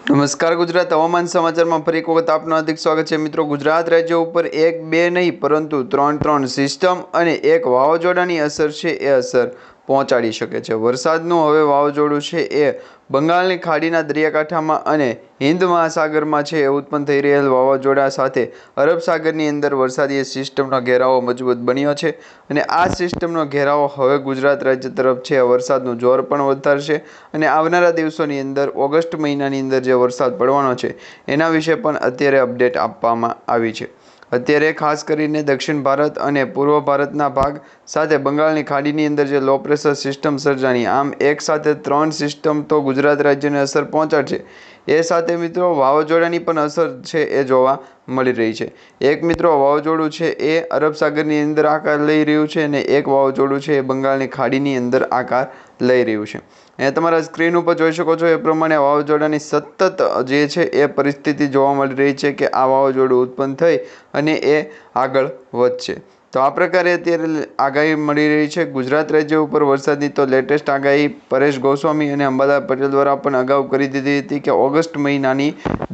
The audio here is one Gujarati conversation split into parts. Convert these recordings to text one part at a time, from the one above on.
નમસ્કાર ગુજરાત હવામાન સમાચારમાં ફરી એક વખત આપનું હાર્દિક સ્વાગત છે મિત્રો। ગુજરાત રાજ્ય ઉપર એક બે નહીં પરંતુ ત્રણ સિસ્ટમ અને એક વાવાઝોડાની અસર છે એ અસર પહોંચાડી શકે છે। વરસાદનું હવે વાવાઝોડું છે એ બંગાળની ખાડીના દરિયાકાંઠામાં અને હિન્દ મહાસાગરમાં છે એ ઉત્પન્ન થઈ રહેલ વાવાઝોડા સાથે અરબ સાગરની અંદર વરસાદી સિસ્ટમનો ઘેરાવો મજબૂત બન્યો છે અને આ સિસ્ટમનો ઘેરાવો હવે ગુજરાત રાજ્ય તરફ છે વરસાદનું જોર પણ વધારશે અને આવનારા દિવસોની અંદર ઓગસ્ટ મહિનાની અંદર જે વરસાદ પડવાનો છે એના વિશે પણ અત્યારે અપડેટ આપવામાં આવી છે। અત્યારે ખાસ કરીને દક્ષિણ ભારત અને પૂર્વ ભારતના ભાગ સાથે બંગાળની ખાડીની અંદર જે લો પ્રેશર સિસ્ટમ સર્જાણી, આમ એક સાથે ત્રણ સિસ્ટમ તો ગુજરાત રાજ્યને અસર પહોંચાડશે। એ સાથે મિત્રો વાવાઝોડાની પણ અસર છે એ જોવા મળી રહી છે। એક મિત્રો વાવાઝોડું છે એ અરબ સાગરની અંદર આકાર લઈ રહ્યું છે અને એક વાવાઝોડું છે એ બંગાળની ખાડીની અંદર આકાર લઈ રહ્યું છે। અહીંયા તમારા સ્ક્રીન ઉપર જોઈ શકો છો એ પ્રમાણે વાવાઝોડાની સતત જે છે એ પરિસ્થિતિ જોવા મળી રહી છે કે આ વાવાઝોડું ઉત્પન્ન થઈ અને એ આગળ વધશે। તો આ પ્રકારે અત્યારે આગાહી મળી રહી છે ગુજરાત રાજ્ય ઉપર વરસાદની। તો લેટેસ્ટ આગાહી પરેશ ગોસ્વામી અને અંબાલાલ પટેલ દ્વારા પણ અગાઉ કરી દીધી હતી કે ઓગસ્ટ મહિનાની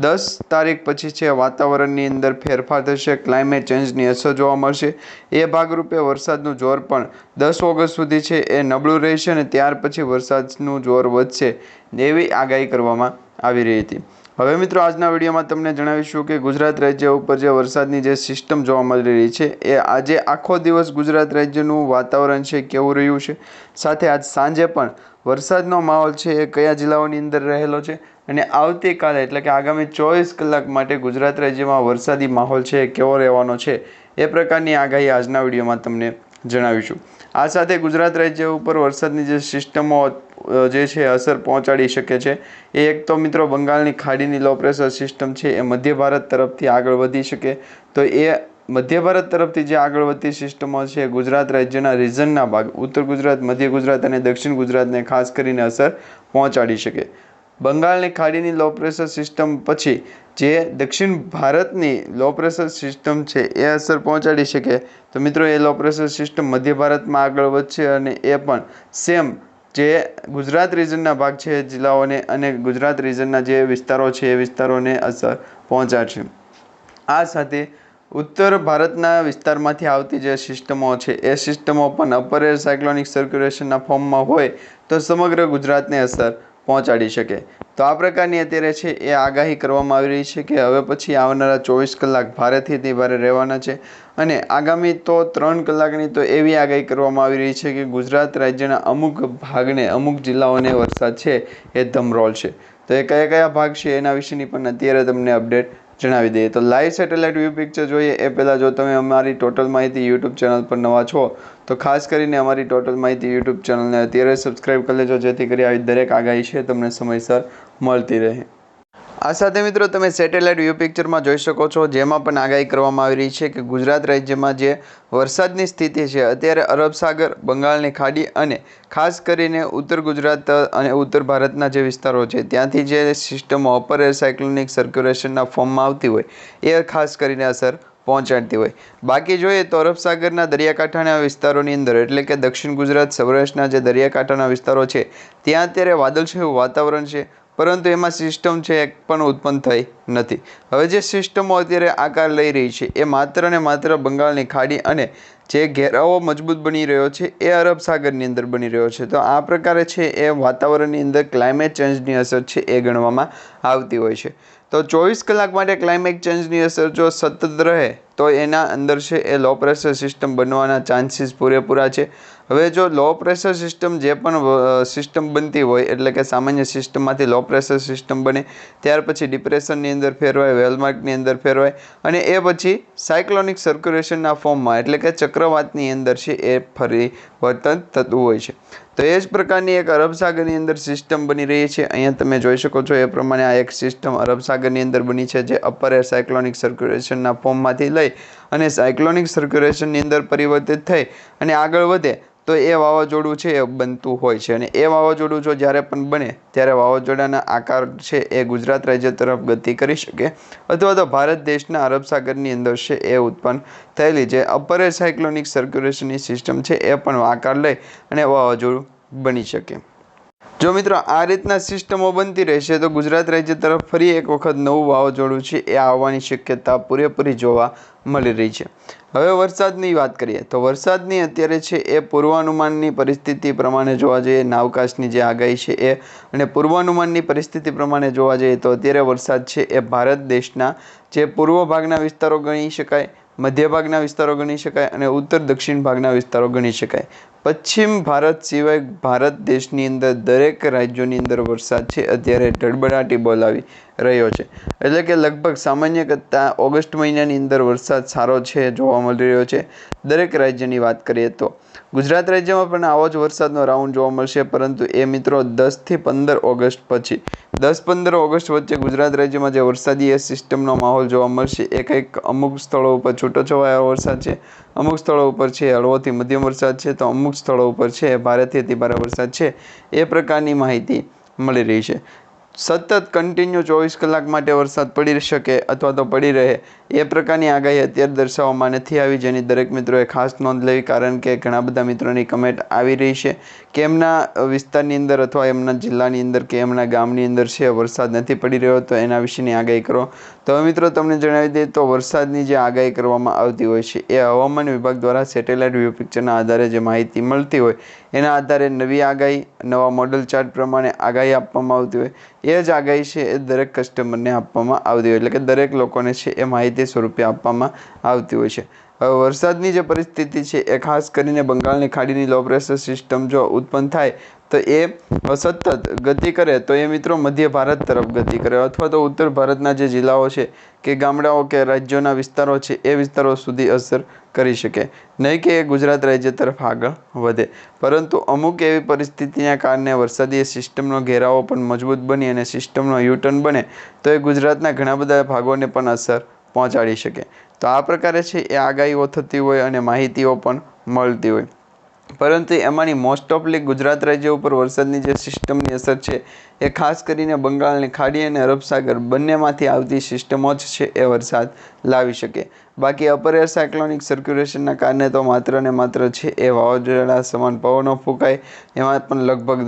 10 તારીખ પછી છે વાતાવરણની અંદર ફેરફાર થશે, ક્લાઇમેટ ચેન્જની અસર જોવા મળશે। એ ભાગરૂપે વરસાદનું જોર પણ 10 ઓગસ્ટ સુધી છે એ નબળું રહેશે અને ત્યાર પછી વરસાદનું જોર વધશે એવી આગાહી કરવામાં આવી રહી હતી। હવે મિત્રો આજના વિડીયોમાં તમને જણાવીશું કે ગુજરાત રાજ્ય ઉપર જે વરસાદની જે સિસ્ટમ જોવા મળી રહી છે એ આજે આખો દિવસ ગુજરાત રાજ્યનું વાતાવરણ છે કેવું રહ્યું છે, સાથે આજ સાંજે પણ વરસાદનો માહોલ છે એ કયા જિલ્લાઓની અંદર રહેલો છે અને આવતીકાલે એટલે કે આગામી 24 કલાક માટે ગુજરાત રાજ્યમાં વરસાદી માહોલ છે એ કેવો રહેવાનો છે એ પ્રકારની આગાહી આજના વિડીયોમાં તમને જણાવીશું। આ સાથે ગુજરાત રાજ્ય ઉપર વરસાદની જે સિસ્ટમો જે છે અસર પહોંચાડી શકે છે એ એક તો મિત્રો બંગાળની ખાડીની લો પ્રેશર સિસ્ટમ છે એ મધ્ય ભારત તરફથી આગળ વધી શકે। તો એ મધ્ય ભારત તરફથી જે આગળ વધતી સિસ્ટમો છે ગુજરાત રાજ્યના રિજનના ભાગ ઉત્તર ગુજરાત, મધ્ય ગુજરાત અને દક્ષિણ ગુજરાતને ખાસ કરીને અસર પહોંચાડી શકે। બંગાળની ખાડીની લો પ્રેશર સિસ્ટમ પછી જે દક્ષિણ ભારતની લો પ્રેશર સિસ્ટમ છે એ અસર પહોંચાડી શકે। તો મિત્રો એ લો પ્રેશર સિસ્ટમ મધ્ય ભારતમાં આગળ વધશે અને એ પણ સેમ જે ગુજરાત રિજનના ભાગ છે જિલ્લાઓને અને ગુજરાત રિજનના જે વિસ્તારો છે એ વિસ્તારોને અસર પહોંચાડશે। આ સાથે ઉત્તર ભારતના વિસ્તારમાંથી આવતી જે સિસ્ટમો છે એ સિસ્ટમો પણ અપર એર સાયક્લોનિક સર્ક્યુલેશનના ફોર્મમાં હોય તો સમગ્ર ગુજરાતને અસર પહોંચાડી શકે। તો આ પ્રકારની અત્યારે છે એ આગાહી કરવામાં આવી રહી છે કે હવે પછી આવનારા 24 કલાક ભારેથી અતિ ભારે રહેવાના છે અને આગામી તો 3 કલાકની તો એવી આગાહી કરવામાં આવી રહી છે કે ગુજરાત રાજ્યના અમુક ભાગને, અમુક જિલ્લાઓને વરસાદ છે એ ધમરોળશે। તો એ કયા કયા ભાગ છે એના વિશેની પણ અત્યારે તમને અપડેટ જણાવી દઈએ। તો લાઈવ સેટેલાઇટ વ્યૂ પિક્ચર જોઈએ એ પહેલાં જો તમે અમારી ટોટલ માહિતી યુટ્યુબ ચેનલ પર નવા છો તો ખાસ કરીને અમારી ટોટલ માહિતી યુટ્યુબ ચેનલને અત્યારે સબસ્ક્રાઈબ કરી લેજો જેથી કરી આવી દરેક આગાહી છે તમને સમયસર મળતી રહે। આ સાથે મિત્રો તમે સેટેલાઇટ વ્યૂ પિક્ચરમાં જોઈ શકો છો જેમાં પણ આગાહી કરવામાં આવી રહી છે કે ગુજરાત રાજ્યમાં જે વરસાદની સ્થિતિ છે અત્યારે અરબ સાગર, બંગાળની ખાડી અને ખાસ કરીને ઉત્તર ગુજરાત અને ઉત્તર ભારતના જે વિસ્તારો છે ત્યાંથી જે સિસ્ટમો અપર એર સાયક્લોનિક સર્ક્યુલેશનના ફોર્મમાં આવતી હોય એ ખાસ કરીને અસર પહોંચાડતી હોય। બાકી જોઈએ તો અરબ સાગરના દરિયાકાંઠાના વિસ્તારોની અંદર એટલે કે દક્ષિણ ગુજરાત, સૌરાષ્ટ્રના જે દરિયાકાંઠાના વિસ્તારો છે ત્યાં અત્યારે વાદળછાયું વાતાવરણ છે પરંતુ એમાં સિસ્ટમ છે એક પણ ઉત્પન્ન થઈ નથી। હવે જે સિસ્ટમો અત્યારે આકાર લઈ રહી છે એ માત્ર ને માત્ર બંગાળની ખાડી અને જે ઘેરાવો મજબૂત બની રહ્યો છે એ અરબ સાગરની અંદર બની રહ્યો છે। તો આ પ્રકારે છે એ વાતાવરણની અંદર ક્લાઇમેટ ચેન્જની અસર છે એ ગણવામાં આવતી હોય છે। તો 24 કલાક માટે ક્લાઇમેટ ચેન્જની અસર જો સતત રહે તો એના અંદર છે એ લો પ્રેશર સિસ્ટમ બનવાના ચાન્સીસ પૂરેપૂરા છે। હવે જો લો પ્રેશર સિસ્ટમ જે પણ સિસ્ટમ બનતી હોય એટલે કે સામાન્ય સિસ્ટમમાંથી લો પ્રેશર સિસ્ટમ બને ત્યાર પછી ડિપ્રેશનની અંદર ફેરવાય, વેલમાર્કની અંદર ફેરવાય અને એ પછી સાયક્લોનિક સર્ક્યુલેશનના ફોર્મમાં એટલે કે ચક્રવાતની અંદર છે એ ફરી વર્તન થતું હોય છે। તો એ જ પ્રકારની એક અરબ સાગરની અંદર સિસ્ટમ બની રહી છે। અહીંયા તમે જોઈ શકો છો એ પ્રમાણે આ એક સિસ્ટમ અરબ સાગરની અંદર બની છે જે અપર એર સાયક્લોનિક સર્ક્યુલેશનના ફોર્મમાંથી લઈ અને સાયક્લોનિક સર્ક્યુલેશનની અંદર પરિવર્તિત થઈ અને આગળ વધે તો એ વાવાઝોડું છે એ બનતું હોય છે અને એ વાવાઝોડું જો જ્યારે પણ બને ત્યારે વાવાઝોડાના આકાર છે એ ગુજરાત રાજ્ય તરફ ગતિ કરી શકે અથવા તો ભારત દેશના અરબ સાગરની અંદર છે એ ઉત્પન્ન થયેલી જે અપર એર સાયક્લોનિક સર્ક્યુલેશનની સિસ્ટમ છે એ પણ આકાર લઈ અને વાવાઝોડું બની શકે। જો મિત્રો આ રીતના સિસ્ટમો બનતી રહેશે તો ગુજરાત રાજ્ય તરફ ફરી એક વખત નવું વાવાઝોડું છે એ આવવાની શક્યતા પૂરેપૂરી જોવા મળી રહી છે. હવે વરસાદની વાત કરીએ તો વરસાદની અત્યારે છે એ પૂર્વાનુમાનની પરિસ્થિતિ પ્રમાણે જોવા જઈએ, નાવકાશની જે આગાહી છે એ અને પૂર્વાનુમાનની પરિસ્થિતિ પ્રમાણે જોવા જઈએ તો અત્યારે વરસાદ છે એ ભારત દેશના જે પૂર્વ ભાગના વિસ્તારો ગણી શકાય, મધ્ય ભાગના વિસ્તારો ગણી શકાય અને ઉત્તર દક્ષિણ ભાગના વિસ્તારો ગણી શકાય. પશ્ચિમ ભારત સિવાય ભારત દેશની અંદર દરેક રાજ્યોની અંદર વરસાદ છે અત્યારે ધડબડાટી બોલાવી રહ્યો છે. એટલે કે લગભગ સામાન્ય કરતાં ઓગસ્ટ મહિનાની અંદર વરસાદ સારો છે જોવા મળી રહ્યો છે. દરેક રાજ્યની વાત કરીએ તો ગુજરાત રાજ્યમાં પણ આવો જ વરસાદનો રાઉન્ડ જોવા મળશે, પરંતુ એ મિત્રો 10થી 15 ઓગસ્ટ પછી 10-15 ઓગસ્ટ વચ્ચે ગુજરાત રાજ્યમાં જે વરસાદી સિસ્ટમનો માહોલ જોવા મળશે એ કંઈક અમુક સ્થળો ઉપર છૂટોછવાયો વરસાદ છે, અમુક સ્થળો ઉપર છે હળવોથી મધ્યમ વરસાદ છે, તો અમુક સ્થળો ઉપર છે ભારેથી અતિભારે વરસાદ છે એ પ્રકારની માહિતી મળી રહી છે. સતત કન્ટિન્યુ 24 કલાક માટે વરસાદ પડી શકે અથવા તો પડી રહે એ પ્રકારની આગાહી અત્યારે દર્શાવવામાં નથી આવી, જેની દરેક મિત્રોએ ખાસ નોંધ લેવી, કારણ કે ઘણા બધા મિત્રોની કમેન્ટ આવી રહી છે કે એમના વિસ્તારની અંદર અથવા એમના જિલ્લાની અંદર કે એમના ગામની અંદર છે વરસાદ નથી પડી રહ્યો, તો એના વિશેની આગાહી કરો. તો હવે મિત્રો તમને જણાવી દઈએ તો વરસાદની જે આગાહી કરવામાં આવતી હોય છે એ હવામાન વિભાગ દ્વારા સેટેલાઇટ વ્યૂ પિક્ચરના આધારે જે માહિતી મળતી હોય એના આધારે નવી આગાહી, નવા મોડલ ચાર્ટ પ્રમાણે આગાહી આપવામાં આવતી હોય. એ જ આગાહી છે એ દરેક કસ્ટમરને આપવામાં આવતી હોય, એટલે કે દરેક લોકોને છે એ માહિતી સ્વરૂપે આપવામાં આવતી હોય છે. હવે વરસાદની જે પરિસ્થિતિ છે એ ખાસ કરીને બંગાળની ખાડીની લો પ્રેશર સિસ્ટમ જો ઉત્પન્ન થાય તો એ સતત ગતિ કરે તો એ મિત્રો મધ્ય ભારત તરફ ગતિ કરે અથવા તો ઉત્તર ભારતના જે જિલ્લાઓ છે કે ગામડાઓ કે રાજ્યોના વિસ્તારો છે એ વિસ્તારો સુધી અસર કરી શકે, નહીં કે એ ગુજરાત રાજ્ય તરફ આગળ વધે. પરંતુ અમુક એવી પરિસ્થિતિના કારણે વરસાદી સિસ્ટમનો ઘેરાવો પણ મજબૂત બની અને સિસ્ટમનો યુટર્ન બને તો એ ગુજરાતના ઘણા બધા ભાગોને પણ અસર પહોંચાડી શકે. તો આ પ્રકારે છે એ આગાહીઓ થતી હોય અને માહિતીઓ પણ મળતી હોય, પરંતુ એમાંની મોસ્ટ ઓફલી ગુજરાત રાજ્ય ઉપર વરસાદની જે સિસ્ટમની અસર છે એ ખાસ કરીને બંગાળની ખાડી અને અરબ સાગર બંનેમાંથી આવતી સિસ્ટમો જ છે એ વરસાદ લાવી શકે. બાકી અપર એર સાયક્લોનિક સર્ક્યુલેશનના કારણે તો માત્ર ને માત્ર છે એ વાવાઝોડા સમાન પવનો ફૂંકાય, એમાં પણ લગભગ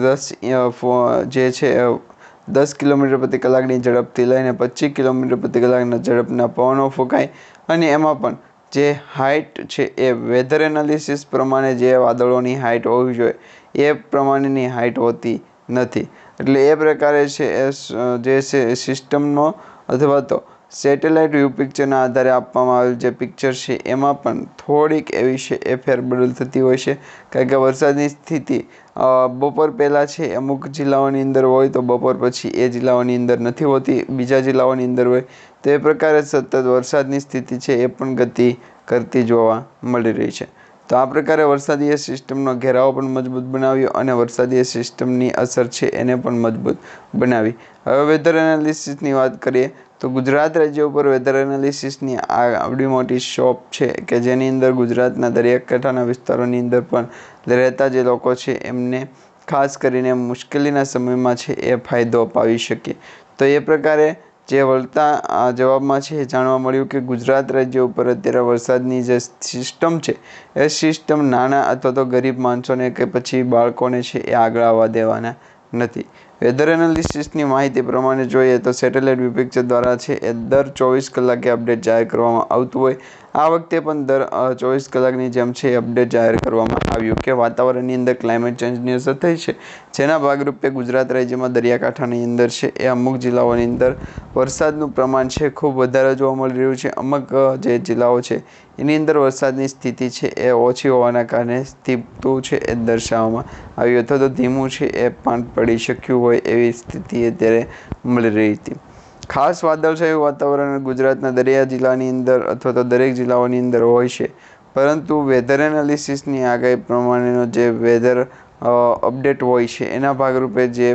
10 કિલોમીટર પ્રતિ કલાકની ઝડપથી લઈને 25 કિલોમીટર પ્રતિ કલાકના ઝડપના પવનો ફૂંકાય અને એમાં પણ જે હાઇટ છે એ વેધર એનાલિસિસ પ્રમાણે જે વાદળોની હાઇટ હોવી જોઈએ એ પ્રમાણેની હાઇટ હોતી નથી. એટલે એ પ્રકારે છે એ જે છે સિસ્ટમનો અથવા તો સેટેલાઇટ વ્યૂ પિક્ચરના આધારે આપવામાં આવેલ જે પિક્ચર છે એમાં પણ થોડીક એવી છે એ ફેરબદલ થતી હોય છે, કારણ કે વરસાદની સ્થિતિ બપોર પહેલાં છે અમુક જિલ્લાઓની અંદર હોય તો બપોર પછી એ જિલ્લાઓની અંદર નથી હોતી, બીજા જિલ્લાઓની અંદર હોય. તો એ પ્રકારે સતત વરસાદની સ્થિતિ છે એ પણ ગતિ કરતી જોવા મળી રહી છે. તો આ પ્રકારે વરસાદીય સિસ્ટમનો ઘેરાવો પણ મજબૂત બનાવ્યો અને વરસાદીય સિસ્ટમની અસર છે એને પણ મજબૂત બનાવી. હવે વેધર એનાલિસિસની વાત કરીએ તો ગુજરાત રાજ્ય ઉપર વેધર એનાલિસિસની આવડી મોટી શોપ છે કે જેની અંદર ગુજરાતના દરિયાકાંઠાના વિસ્તારોની અંદર પણ રહેતા જે લોકો છે એમને ખાસ કરીને મુશ્કેલીના સમયમાં છે એ ફાયદો અપાવી શકે. તો એ પ્રકારે જે વળતા જવાબમાં છે એ જાણવા મળ્યું કે ગુજરાત રાજ્ય ઉપર અત્યારે વરસાદની જે સિસ્ટમ છે એ સિસ્ટમ નાના અથવા તો ગરીબ માણસોને કે પછી બાળકોને છે એ આગળ આવવા દેવાના નથી. વેધર એનાલિસિસની માહિતી પ્રમાણે જોઈએ તો સેટેલાઇટ વ્યૂ પિક્ચર દ્વારા છે એ દર 24 કલાકે અપડેટ જાહેર કરવામાં આવતું હોય. આ વખતે પણ દર 24 કલાકની જેમ છે એ અપડેટ જાહેર કરવામાં આવ્યું કે વાતાવરણની અંદર ક્લાઇમેટ ચેન્જની અસર થઈ છે, જેના ભાગરૂપે ગુજરાત રાજ્યમાં દરિયાકાંઠાની અંદર છે એ અમુક જિલ્લાઓની અંદર વરસાદનું પ્રમાણ છે ખૂબ વધારે જોવા મળી રહ્યું છે. અમુક જે જિલ્લાઓ છે એની અંદર વરસાદની સ્થિતિ છે એ ઓછી હોવાના કારણે સ્થિતું છે એ દર્શાવવામાં આવ્યું અથવા તો ધીમું છે એ પણ પડી શક્યું હોય એવી સ્થિતિ અત્યારે મળી રહી હતી. ખાસ વાદળછાયું વાતાવરણ ગુજરાતના દરિયા જિલ્લાની અંદર અથવા તો દરેક જિલ્લાઓની અંદર હોય છે, પરંતુ વેધર એનાલિસિસની આગાહી પ્રમાણેનો જે વેધર અપડેટ હોય છે એના ભાગરૂપે જે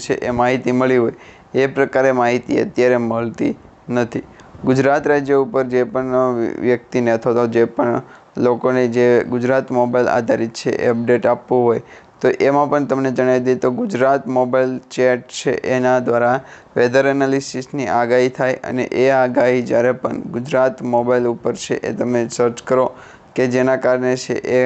છે એ માહિતી મળી હોય એ પ્રકારે માહિતી અત્યારે મળતી નથી. ગુજરાત રાજ્ય ઉપર જે પણ વ્યક્તિને અથવા તો જે પણ લોકોને જે ગુજરાત મોબાઈલ આધારિત છે એ અપડેટ આપવું હોય તો એમાં પણ તમને જણાવી દઈએ તો ગુજરાત મોબાઈલ ચેટ છે એના દ્વારા વેધર એનાલિસિસની આગાહી થાય અને એ આગાહી જ્યારે પણ ગુજરાત મોબાઈલ ઉપર છે એ તમે સર્ચ કરો કે જેના કારણે છે એ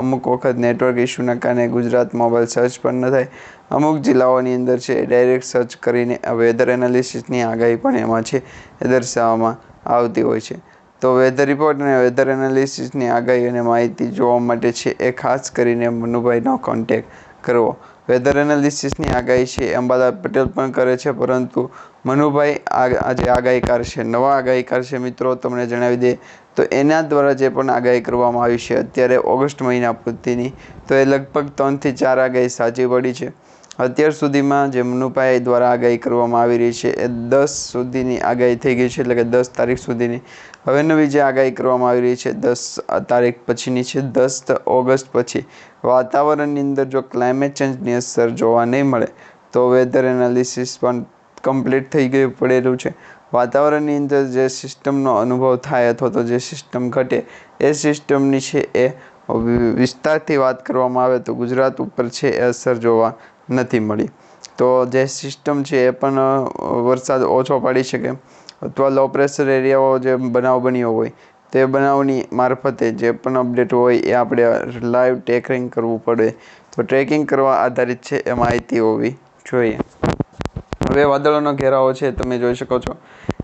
અમુક વખત નેટવર્ક ઇસ્યુના કારણે ગુજરાત મોબાઈલ સર્ચ પણ ન થાય. અમુક જિલ્લાઓની અંદર છે ડાયરેક્ટ સર્ચ કરીને વેધર એનાલિસિસની આગાહી પણ એમાં છે એ દર્શાવવામાં આવતી હોય છે. તો વેધર રિપોર્ટ અને વેધર એનાલિસિસની આગાહી અને માહિતી જોવા માટે છે એ ખાસ કરીને મનુભાઈનો કોન્ટેક્ટ કરવો. વેધર એનાલિસિસની આગાહી છે અંબાલાલ પટેલ પણ કરે છે, પરંતુ મનુભાઈ આજે આગાહીકાર છે, નવા આગાહીકાર છે મિત્રો. તમને જણાવી દઈએ તો એના દ્વારા જે પણ આગાહી કરવામાં આવી છે અત્યારે ઓગસ્ટ મહિના પૂરતીની, તો એ લગભગ 3 થી 4 આગાહી સાચી પડી છે. અત્યાર સુધીમાં જે મનુભાઈ દ્વારા આગાહી કરવામાં આવી રહી છે એ 10 સુધીની આગાહી થઈ ગઈ છે, એટલે કે 10 તારીખ સુધીની. હવે નવી જે આગાહી કરવામાં આવી રહી છે 10 તારીખ પછીની છે, 10 ઓગસ્ટ પછી વાતાવરણની અંદર જો ક્લાઇમેટ ચેન્જની અસર જોવા નહીં મળે તો વેધર એનાલિસિસ પણ કમ્પ્લીટ થઈ ગયું પડેલું છે. વાતાવરણની અંદર જે સિસ્ટમનો અનુભવ થાય અથવા તો જે સિસ્ટમ ઘટે એ સિસ્ટમની છે એ વિસ્તારથી વાત કરવામાં આવે તો ગુજરાત ઉપર છે એ અસર જોવા નથી મળી. તો જે સિસ્ટમ છે એ પણ વરસાદ ઓછો પાડી શકે, અથવા લો પ્રેશર એરિયાઓ જે બનાવ બન્યો હોય તે બનાવની મારફતે જે પણ અપડેટ હોય એ આપણે લાઈવ ટ્રેકિંગ કરવું પડે. તો ટ્રેકિંગ કરવા આધારિત છે એ માહિતી હોવી જોઈએ. હવે વાદળોનો ઘેરાવો છે તમે જોઈ શકો છો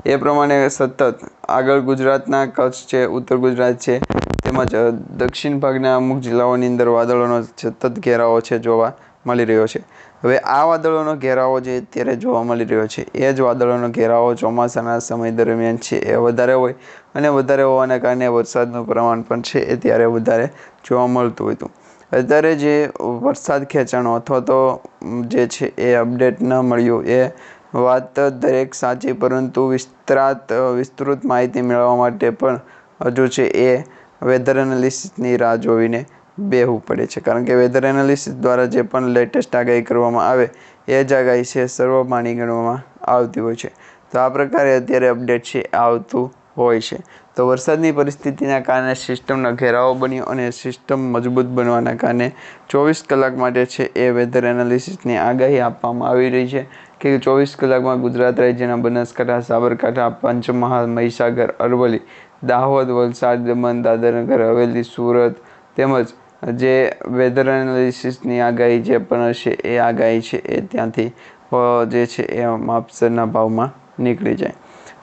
એ પ્રમાણે સતત આગળ ગુજરાતના કચ્છ છે, ઉત્તર ગુજરાત છે, તેમજ દક્ષિણ ભાગના અમુક જિલ્લાઓની અંદર વાદળોનો સતત ઘેરાવો છે જોવા મળી રહ્યો છે. હવે આ વાદળોનો ઘેરાવો જે અત્યારે જોવા મળી રહ્યો છે એ જ વાદળોનો ઘેરાવો ચોમાસાના સમય દરમિયાન છે એ વધારે હોય, અને વધારે હોવાના કારણે વરસાદનું પ્રમાણ પણ છે એ ત્યારે વધારે જોવા મળતું હોય. અત્યારે જે વરસાદ ખેંચાણો અથવા તો જે છે એ અપડેટ ન મળ્યું એ વાત દરેક સાચી, પરંતુ વિસ્તૃત માહિતી મેળવવા માટે પણ હજુ છે એ વેધર એનાલિસિસની રાહ જોઈને બેહવું પડે છે. કારણ કે વેધર એનાલિસિસ દ્વારા જે પણ લેટેસ્ટ આગાહી કરવામાં આવે એ જ આગાહી છે સર્વમાન્ય ગણવામાં આવતી હોય છે. તો આ પ્રકારે અત્યારે અપડેટ છે આવતું હોય છે. તો વરસાદની પરિસ્થિતિના કારણે સિસ્ટમનો ઘેરાવો બન્યો અને સિસ્ટમ મજબૂત બનવાના કારણે 24 કલાક માટે છે એ વેધર એનાલિસિસની આગાહી આપવામાં આવી રહી છે કે 24 કલાકમાં ગુજરાત રાજ્યના બનાસકાંઠા, સાબરકાંઠા, પંચમહાલ, મહીસાગર, અરવલ્લી, દાહોદ, વલસાડ, દમણ, દાદરનગર હવેલી, સુરત તેમજ જે વેધર એનાલિસિસની આગાહી જે પણ હશે એ આગાહી છે એ ત્યાંથી જે છે એ માપસરના ભાવમાં નીકળી જાય.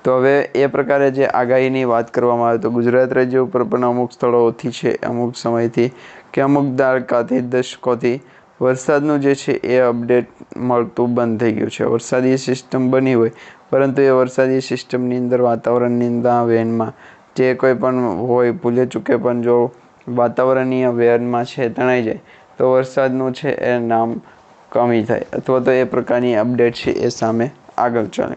તો હવે એ પ્રકારે જે આગાહીની વાત કરવામાં આવે તો ગુજરાત રાજ્ય ઉપર પણ અમુક સ્થળોથી છે અમુક સમયથી કે અમુક દાયકાથી દશકોથી વરસાદનું જે છે એ અપડેટ મળતું બંધ થઈ ગયું છે. વરસાદી સિસ્ટમ બની હોય, પરંતુ એ વરસાદી સિસ્ટમની અંદર વાતાવરણની અંદર વહેણમાં જે કોઈ પણ હોય ભૂલે ચૂકે પણ જો વાતાવરણીય વહેણમાં છે તણાઈ જાય તો વરસાદનું છે એ નામ કમી થાય, અથવા તો એ પ્રકારની અપડેટ છે એ સામે આગળ ચાલે.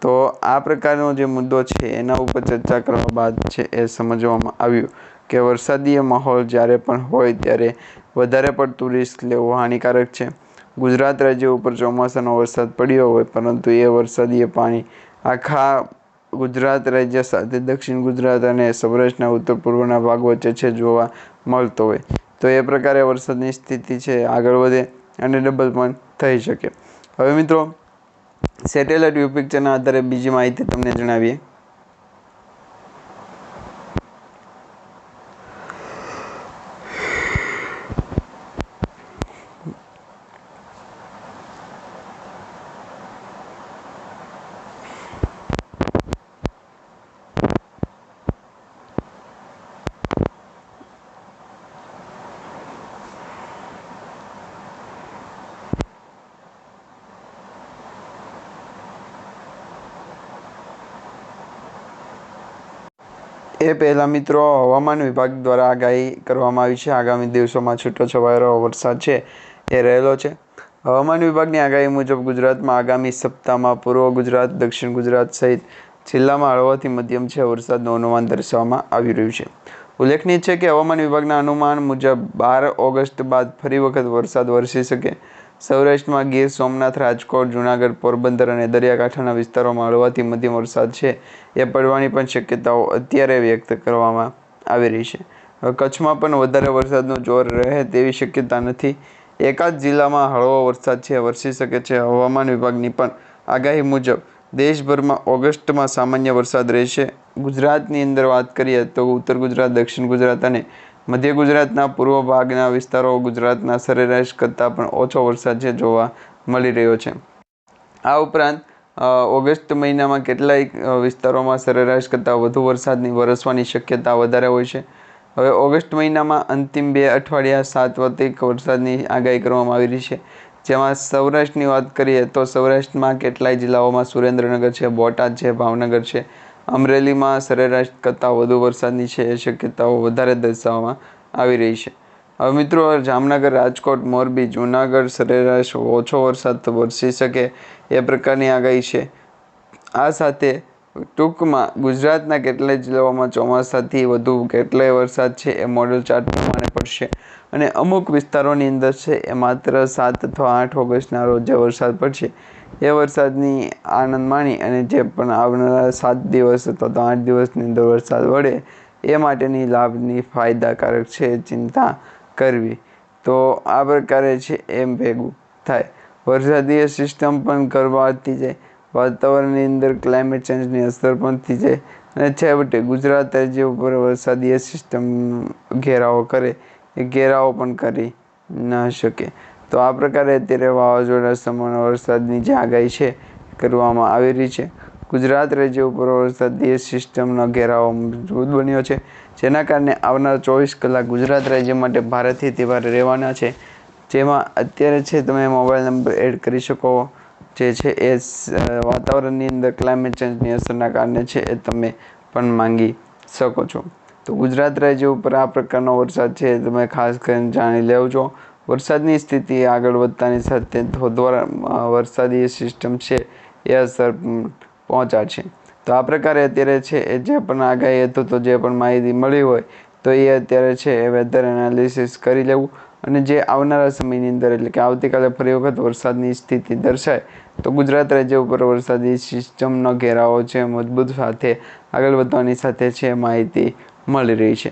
તો આ પ્રકારનો જે મુદ્દો છે એના ઉપર ચર્ચા કરવા બાદ છે એ સમજવામાં આવ્યું કે વરસાદીય માહોલ જ્યારે પણ હોય ત્યારે વધારે પડતું રિસ્ક લેવું હાનિકારક છે. ગુજરાત રાજ્ય ઉપર ચોમાસાનો વરસાદ પડ્યો હોય, પરંતુ એ વરસાદીય પાણી આખા ગુજરાત રાજ્ય સાથે દક્ષિણ ગુજરાત અને સૌરાષ્ટ્રના ઉત્તર પૂર્વના ભાગ વચ્ચે છે જોવા મળતો હોય, તો એ પ્રકારે વરસાદની સ્થિતિ છે આગળ વધે અને ડબલ પણ થઈ શકે. હવે મિત્રો, સેટેલાઇટ વ્યૂ પિક્ચરના આધારે બીજી માહિતી તમને જણાવીએ. એ પહેલાં મિત્રો, હવામાન વિભાગ દ્વારા આગાહી કરવામાં આવી છે આગામી દિવસોમાં છૂટોછવાયો વરસાદ છે એ રહેલો છે. હવામાન વિભાગની આગાહી મુજબ ગુજરાતમાં આગામી સપ્તાહમાં પૂર્વ ગુજરાત, દક્ષિણ ગુજરાત સહિત જિલ્લામાં હળવાથી મધ્યમ છે વરસાદનું અનુમાન દર્શાવવામાં આવી રહ્યું છે. ઉલ્લેખનીય છે કે હવામાન વિભાગના અનુમાન મુજબ 12 ઓગસ્ટ બાદ ફરી વખત વરસાદ વરસી શકે. સૌરાષ્ટ્રમાં ગીર સોમનાથ, રાજકોટ, જૂનાગઢ, પોરબંદર અને દરિયાકાંઠાના વિસ્તારોમાં હળવાથી મધ્યમ વરસાદ છે એ પડવાની પણ શક્યતાઓ અત્યારે વ્યક્ત કરવામાં આવી રહી છે. કચ્છમાં પણ વધારે વરસાદનું જોર રહે તેવી શક્યતા નથી. એકાદ જિલ્લામાં હળવો વરસાદ છે વરસી શકે છે. હવામાન વિભાગની પણ આગાહી મુજબ દેશભરમાં ઓગસ્ટમાં સામાન્ય વરસાદ રહેશે ગુજરાતની અંદર વાત કરીએ તો ઉત્તર ગુજરાત, દક્ષિણ ગુજરાત અને મધ્ય ગુજરાતના પૂર્વ ભાગના વિસ્તારો ગુજરાતના સરેરાશ કરતાં પણ ઓછો વરસાદ છે જોવા મળી રહ્યો છે. આ ઉપરાંત ઓગસ્ટ મહિનામાં કેટલાક વિસ્તારોમાં સરેરાશ કરતાં વધુ વરસાદની વરસવાની શક્યતા વધારે હોય છે. હવે ઓગસ્ટ મહિનામાં અંતિમ 2 અઠવાડિયા સાર્વત્રિક વરસાદની આગાહી કરવામાં આવી રહી છે. જેમાં સૌરાષ્ટ્રની વાત કરીએ તો સૌરાષ્ટ્રમાં કેટલાય જિલ્લાઓમાં સુરેન્દ્રનગર છે, બોટાદ છે, ભાવનગર છે, અમરેલીમાં સરેરાશ કરતાં વધુ વરસાદની છે એ શક્યતાઓ વધારે દર્શાવવામાં આવી રહી છે. હવે મિત્રો જામનગર, રાજકોટ, મોરબી, જૂનાગઢ સરેરાશ ઓછો વરસાદ વરસી શકે એ પ્રકારની આગાહી છે. આ સાથે ટૂંકમાં ગુજરાતના કેટલાય જિલ્લાઓમાં ચોમાસાથી વધુ કેટલાય વરસાદ છે એ મોડલ ચાર્ટ પ્રમાણે પડશે અને અમુક વિસ્તારોની અંદર છે એ માત્ર 7 અથવા 8 ઓગસ્ટના રોજ જે વરસાદ પડશે એ વરસાદની આનંદ માણી અને જે પણ આવનારા 7 દિવસ અથવા તો 8 દિવસની અંદર વરસાદ વળે એ માટેની લાભની ફાયદાકારક છે ચિંતા કરવી. તો આ પ્રકારે છે એમ ભેગું થાય. વરસાદીય સિસ્ટમ પણ ગરમાવતી જાય, વાતાવરણની અંદર ક્લાઇમેટ ચેન્જની અસર પણ થઈ જાય અને છેવટે ગુજરાત રાજ્ય ઉપર વરસાદીય સિસ્ટમ ઘેરાવો કરે એ ઘેરાવો પણ કરી ન શકે. તો આ પ્રકારે અત્યારે વાવાઝોડા સમાન વરસાદની જે આગાહી છે કરવામાં આવી રહી છે. ગુજરાત રાજ્ય ઉપર વરસાદીય સિસ્ટમનો ઘેરાવો મજબૂત બન્યો છે, જેના કારણે આવનારા 24 કલાક ગુજરાત રાજ્ય માટે ભારેથી અતિ ભારે રહેવાના છે. જેમાં અત્યારે છે તમે મોબાઈલ નંબર એડ કરી શકો જે છે એ વાતાવરણની અંદર ક્લાઇમેટ ચેન્જની અસરના કારણે છે એ તમે પણ માંગી શકો છો. તો ગુજરાત રાજ્ય ઉપર આ પ્રકારનો વરસાદ છે તમે ખાસ કરીને જાણી લેજો. વરસાદની સ્થિતિ આગળ વધતાની સાથે ધોધમાર વરસાદી સિસ્ટમ છે એ અસર પહોંચાડશે. તો આ પ્રકારે અત્યારે છે એ જે પણ આગાહી હતું તો જે પણ માહિતી મળી હોય તો એ અત્યારે છે એ વેધર એનાલિસિસ કરી લેવું અને જે આવનારા સમયની અંદર એટલે કે આવતીકાલે ફરી વખત વરસાદની સ્થિતિ દર્શાય તો ગુજરાત રાજ્ય ઉપર વરસાદી સિસ્ટમનો ઘેરાવો છે મજબૂત સાથે આગળ વધવાની સાથે છે માહિતી મળી રહી છે.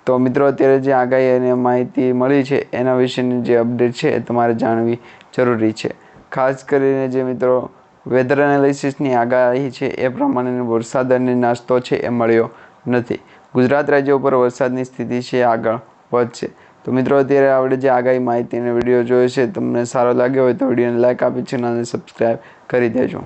તો મિત્રો અત્યારે જે આગાહી અને માહિતી મળી છે એના વિશેની જે અપડેટ છે એ તમારે જાણવી જરૂરી છે. ખાસ કરીને જે મિત્રો વેધર એનાલિસિસની આગાહી છે એ પ્રમાણે વરસાદ અને નાસ્તો છે એ મળ્યો નથી. ગુજરાત રાજ્ય ઉપર વરસાદની સ્થિતિ છે આગળ વધશે. તો મિત્રો અત્યારે આપણે જે આગાહી માહિતી અને વિડીયો જોયો છે તમને સારો લાગ્યો હોય તો વિડીયોને લાઇક આપી ચેનલને સબસ્ક્રાઈબ કરી દેજો.